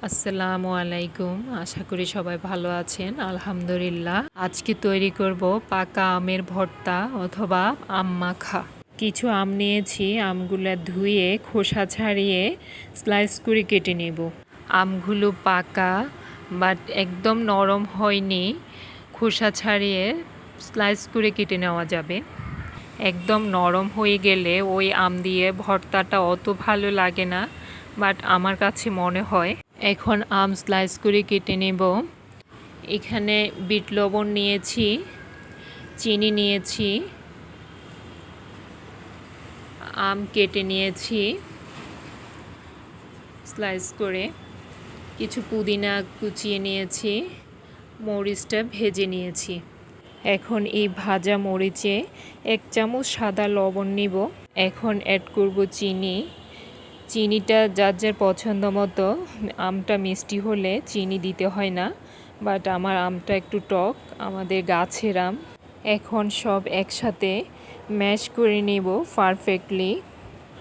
আসসালামু আলাইকুম। আশা করি সবাই ভালো আছেন। আলহামদুলিল্লাহ। আজকে তৈরি করব পাকা আমের ভর্তা অথবা আম মাখা। কিছু আম নিয়েছি, আমগুলো ধুয়ে খোসা ছাড়িয়ে স্লাইস করে কেটে নেব। আমগুলো পাকা বাট একদম নরম হয়নি, খোসা ছাড়িয়ে স্লাইস করে কেটে নেওয়া যাবে। একদম নরম হয়ে গেলে ওই আম দিয়ে ভর্তাটা অত ভালো লাগে না, বাট আমার কাছে মনে হয়। এখন আম স্লাইস করে কেটে নেব। এখানে বিট লবণ নিয়েছি, চিনি নিয়েছি, আম কেটে নিয়েছি স্লাইস করে, কিছু পুদিনা কুচিয়ে নিয়েছি, মরিচটা ভেজে নিয়েছি। এখন এই ভাজা মরিচে 1 চামচ সাদা লবণ নিব। এখন অ্যাড করব চিনি। চিনিটা যার যার পছন্দ মতো, আমটা মিষ্টি হলে চিনি দিতে হয় না, বাট আমার আমটা একটু টক, আমাদের গাছের আম। এখন সব একসাথে ম্যাশ করে নেব পারফেক্টলি।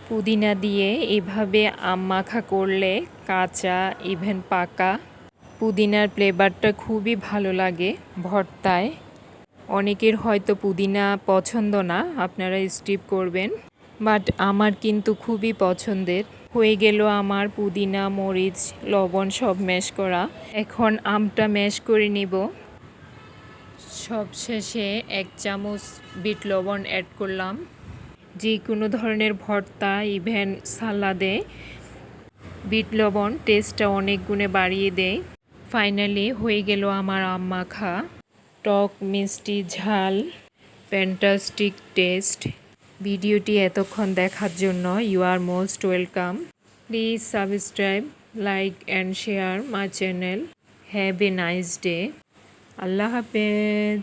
পুদিনা দিয়ে এভাবে আম মাখা করলে কাঁচা ইভেন পাকা পুদিনার ফ্লেভারটা খুবই ভালো লাগে ভর্তায়। অনেকের হয়তো পুদিনা পছন্দ না, আপনারা স্কিপ করবেন, বাট আমার কিন্তু খুবই পছন্দের। হয়ে গেল আমার পুদিনা, মরিচ, লবণ সব ম্যাশ করা। এখন আমটা ম্যাশ করে নিব। সবশেষে 1 চামচ বিট লবণ অ্যাড করলাম। যে কোনো ধরনের ভর্তা ইভেন সালাদে বিট লবণ টেস্টটা অনেক গুণে বাড়িয়ে দেয়। ফাইনালি হয়ে গেল আমার আম মাখা। টক, মিষ্টি, ঝাল, ফ্যান্টাস্টিক টেস্ট। ভিডিওটি এতক্ষণ দেখার জন্য you are most welcome. Please subscribe, like and share my channel. Have a nice day. আল্লাহ হাফেজ।